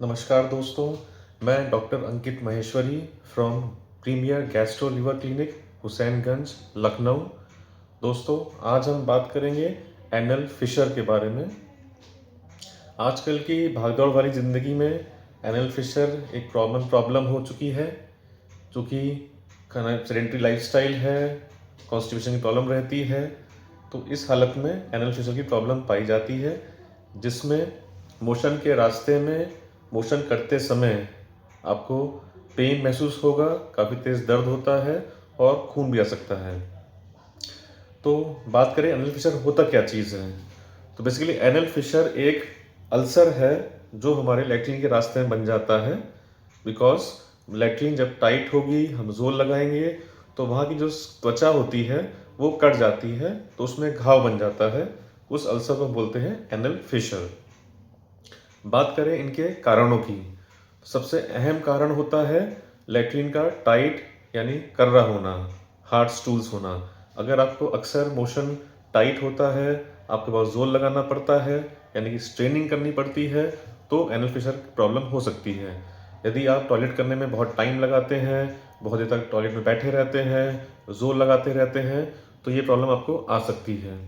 नमस्कार दोस्तों, मैं doctor Ankit Maheshwari from premier gastro liver clinic Hussainganj Lucknow. दोस्तों, आज हम बात करेंगे एनल फिशर के बारे में। आजकल की भागदौड़ वाली ज़िंदगी में एनल फिशर एक कॉमन प्रॉब्लम हो चुकी है, क्योंकि सेडेंट्री लाइफस्टाइल है, कॉन्स्टिपेशन की प्रॉब्लम रहती है। तो इस हालत में एनल फिशर की प्रॉब्लम पाई जाती है, जिसमें मोशन के रास्ते में मोशन करते समय आपको पेन महसूस होगा, काफ़ी तेज़ दर्द होता है और खून भी आ सकता है। तो बात करें एनल फिशर होता क्या चीज़ है। तो बेसिकली एनल फिशर एक अल्सर है जो हमारे लैट्रिन के रास्ते में बन जाता है। बिकॉज लैट्रिन जब टाइट होगी, हम जोर लगाएंगे तो वहाँ की जो त्वचा होती है वो कट जाती है, तो उसमें घाव बन जाता है। उस अल्सर को बोलते हैं एनल फिशर। बात करें इनके कारणों की, सबसे अहम कारण होता है लैट्रिन का टाइट यानी कर्रा होना, हार्ड स्टूल्स होना। अगर आपको अक्सर मोशन टाइट होता है, आपके पास जोर लगाना पड़ता है यानी कि स्ट्रेनिंग करनी पड़ती है, तो एनल फिशर की प्रॉब्लम हो सकती है। यदि आप टॉयलेट करने में बहुत टाइम लगाते हैं, बहुत देर तक टॉयलेट में बैठे रहते हैं, जोर लगाते रहते हैं, तो ये प्रॉब्लम आपको आ सकती है।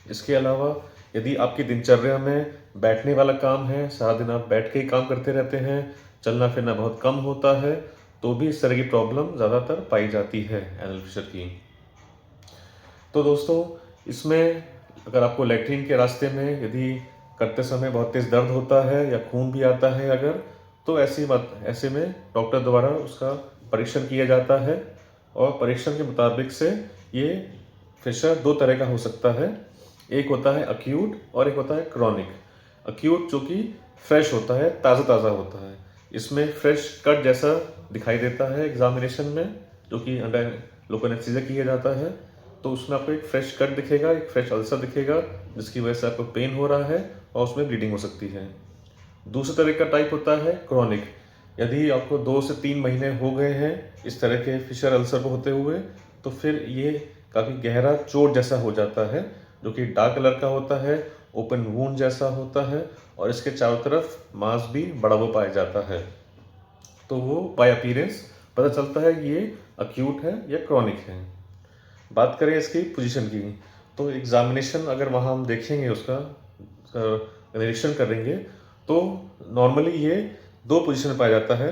इसके अलावा यदि आपकी दिनचर्या में बैठने वाला काम है, सारा दिन आप बैठ के ही काम करते रहते हैं, चलना फिरना बहुत कम होता है, तो भी इस तरह की प्रॉब्लम ज़्यादातर पाई जाती है एनल फिशर की। तो दोस्तों, इसमें अगर आपको लैट्रिन के रास्ते में यदि करते समय बहुत तेज़ दर्द होता है या खून भी आता है अगर, तो ऐसे में डॉक्टर द्वारा उसका परीक्षण किया जाता है। और परीक्षण के मुताबिक से ये फिशर दो तरह का हो सकता है। एक होता है अक्यूट और एक होता है क्रॉनिक। अक्यूट जो कि फ्रेश होता है, ताज़ा ताज़ा होता है। इसमें फ्रेश कट जैसा दिखाई देता है एग्जामिनेशन में, जो कि अंडर लोकल एनेस्थीसिया किया जाता है। तो उसमें आपको एक फ्रेश कट दिखेगा, एक फ्रेश अल्सर दिखेगा, जिसकी वजह से आपको पेन हो रहा है और उसमें ब्लीडिंग हो सकती है। दूसरे तरह का टाइप होता है क्रॉनिक। यदि आपको 2 से 3 महीने हो गए हैं इस तरह के फिशर अल्सर को होते हुए, तो फिर ये काफ़ी गहरा चोट जैसा हो जाता है, जो कि डार्क कलर का होता है, ओपन वूंड जैसा होता है, और इसके चारों तरफ मांस भी बड़ा हुआ पाया जाता है। तो वो बाय अपीयरेंस पता चलता है कि ये अक्यूट है या क्रॉनिक है। बात करें इसकी पोजीशन की, तो एग्जामिनेशन अगर वहाँ हम देखेंगे, उसका निरीक्षण करेंगे, तो नॉर्मली ये दो पोजीशन में पाया जाता है,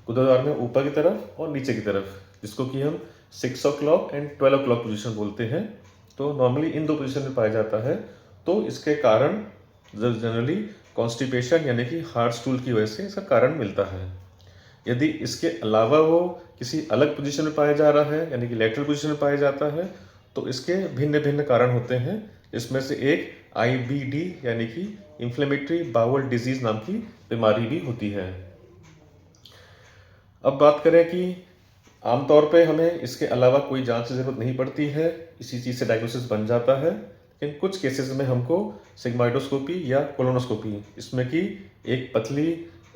गुदद्वार में ऊपर की तरफ और नीचे की तरफ, जिसको कि हम 6 o'clock एंड 12 o'clock पोजीशन बोलते हैं। तो नॉर्मली इन दो पोजीशन में पाया जाता है। तो इसके कारण जनरली कॉन्स्टिपेशन यानी कि हार्ड स्टूल की वजह से इसका कारण मिलता है। यदि इसके अलावा वो किसी अलग पोजीशन में पाया जा रहा है यानी कि लेटरल पोजीशन में पाया जाता है, तो इसके भिन्न भिन्न कारण होते हैं। इसमें से एक IBD यानी कि इन्फ्लेमेटरी बाउल डिजीज नाम की बीमारी भी होती है। अब बात करें कि आमतौर पे हमें इसके अलावा कोई जांच की ज़रूरत नहीं पड़ती है, इसी चीज़ से डायग्नोसिस बन जाता है। लेकिन कुछ केसेस में हमको सिग्माइडोस्कोपी या कोलोनोस्कोपी, इसमें कि एक पतली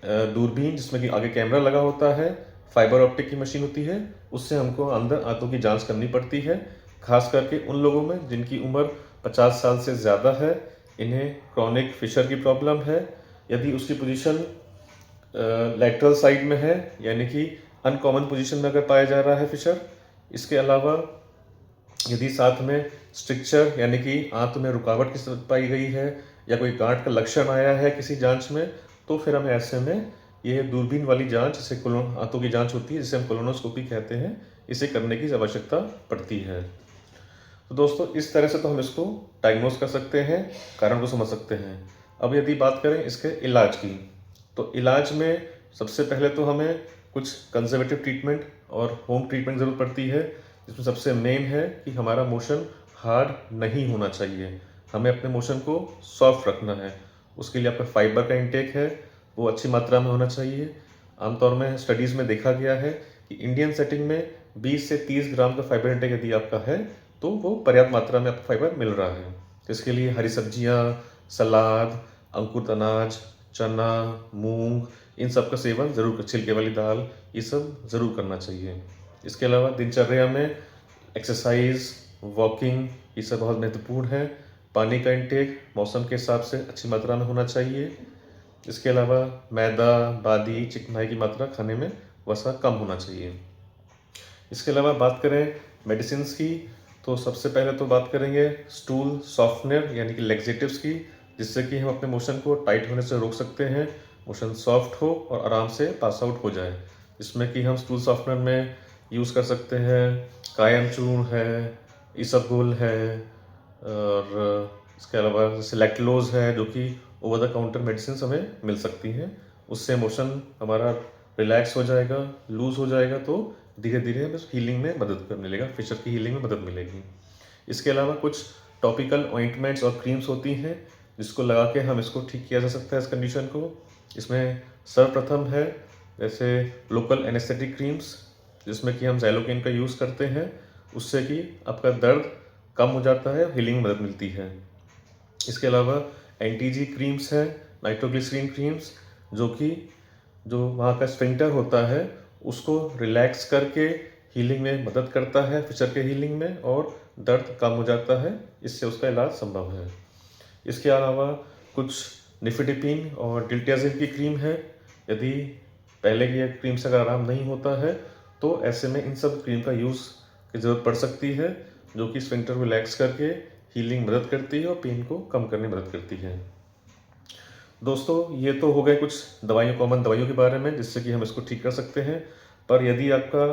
दूरबीन जिसमें कि आगे कैमरा लगा होता है, फाइबर ऑप्टिक की मशीन होती है, उससे हमको अंदर आंतों की जांच करनी पड़ती है। खास करके उन लोगों में जिनकी उम्र 50 साल से ज़्यादा है, इन्हें क्रॉनिक फिशर की प्रॉब्लम है। यदि उसकी पोजीशन लैटरल साइड में है यानी कि अनकॉमन पोजीशन में अगर पाया जा रहा है फिशर। इसके अलावा यदि साथ में स्ट्रिक्चर यानी कि आंत में रुकावट की पाई गई है या कोई गांठ का लक्षण आया है किसी जांच में, तो फिर हमें ऐसे में ये दूरबीन वाली जांच, जिसे आंतों की जांच होती है, जिसे हम कोलोनोस्कोपी कहते हैं, इसे करने की आवश्यकता पड़ती है। तो दोस्तों, इस तरह से तो हम इसको डायग्नोस कर सकते हैं, कारण को समझ सकते हैं। अब यदि बात करें इसके इलाज की, तो इलाज में सबसे पहले तो हमें कुछ कंजर्वेटिव ट्रीटमेंट और होम ट्रीटमेंट ज़रूरत पड़ती है, जिसमें सबसे मेन है कि हमारा मोशन हार्ड नहीं होना चाहिए। हमें अपने मोशन को सॉफ्ट रखना है। उसके लिए आपका फाइबर का इंटेक है वो अच्छी मात्रा में होना चाहिए। आमतौर में स्टडीज़ में देखा गया है कि इंडियन सेटिंग में 20 से 30 ग्राम का फाइबर इंटेक यदि आपका है, तो वो पर्याप्त मात्रा में आपको फाइबर मिल रहा है। तो इसके लिए हरी सब्जियाँ, सलाद, अंकुरित अनाज, चना, मूंग, इन सब का सेवन ज़रूर, छिलके वाली दाल, ये सब ज़रूर करना चाहिए। इसके अलावा दिनचर्या में एक्सरसाइज, वॉकिंग, ये सब बहुत महत्वपूर्ण है। पानी का इंटेक मौसम के हिसाब से अच्छी मात्रा में होना चाहिए। इसके अलावा मैदा, बादी, चिकनाई की मात्रा खाने में वसा कम होना चाहिए। इसके अलावा बात करें मेडिसिन्स की, तो सबसे पहले तो बात करेंगे स्टूल सॉफ्टनर यानी कि लैक्सेटिव्स की, जिससे कि हम अपने मोशन को टाइट होने से रोक सकते हैं, मोशन सॉफ्ट हो और आराम से पास आउट हो जाए। इसमें कि हम स्टूल सॉफ्टनर में यूज़ कर सकते हैं कायम चूर्ण है, इसबगोल है, और इसके अलावा जैसे लैक्टोलोज है, जो कि ओवर द काउंटर मेडिसिन हमें मिल सकती हैं। उससे मोशन हमारा रिलैक्स हो जाएगा, लूज हो जाएगा, तो धीरे धीरे हमें हीलिंग में मदद मिलेगा, फिशर की हीलिंग में मदद मिलेगी। इसके अलावा कुछ टॉपिकल ऑइंटमेंट्स और क्रीम्स होती हैं जिसको लगा के हम इसको ठीक किया जा सकता है, इस कंडीशन को। इसमें सर्वप्रथम है जैसे लोकल एनेस्थेटिक क्रीम्स, जिसमें कि हम ज़ैलोकेन का यूज़ करते हैं, उससे कि आपका दर्द कम हो जाता है, हीलिंग में मदद मिलती है। इसके अलावा एंटी-जी क्रीम्स हैं, नाइट्रोग्लिसरीन क्रीम्स, जो वहाँ का स्फिंक्टर होता है उसको रिलैक्स करके हीलिंग में मदद करता है, फिशर के हीलिंग में, और दर्द कम हो जाता है, इससे उसका इलाज संभव है। इसके अलावा कुछ निफिडिपिन और डिल्टियाजिन की क्रीम है। यदि पहले की क्रीम से अगर आराम नहीं होता है तो ऐसे में इन सब क्रीम का यूज़ की ज़रूरत पड़ सकती है, जो कि स्फिंक्टर को रिलैक्स करके हीलिंग मदद करती है और पेन को कम करने में मदद करती है। दोस्तों, ये तो हो गए कुछ कॉमन दवाइयों के बारे में जिससे कि हम इसको ठीक कर सकते हैं। पर यदि आपका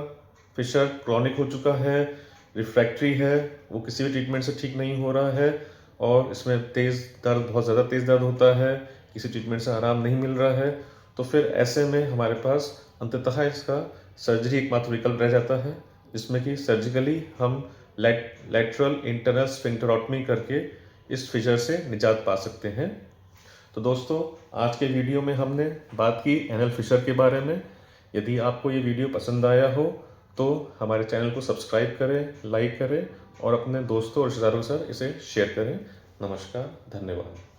फिशर क्रॉनिक हो चुका है, रिफ्रैक्टरी है, वो किसी भी ट्रीटमेंट से ठीक नहीं हो रहा है और इसमें बहुत ज़्यादा तेज़ दर्द होता है, किसी ट्रीटमेंट से आराम नहीं मिल रहा है, तो फिर ऐसे में हमारे पास अंततः इसका सर्जरी एकमात्र विकल्प रह जाता है, जिसमें कि सर्जिकली हम लैटरल इंटरनल स्फिंक्टरोटमी करके इस फिशर से निजात पा सकते हैं। तो दोस्तों, आज के वीडियो में हमने बात की एनल फिशर के बारे में। यदि आपको ये वीडियो पसंद आया हो तो हमारे चैनल को सब्सक्राइब करें, लाइक करें और अपने दोस्तों और रिश्तेदारों के साथ इसे शेयर करें। नमस्कार, धन्यवाद।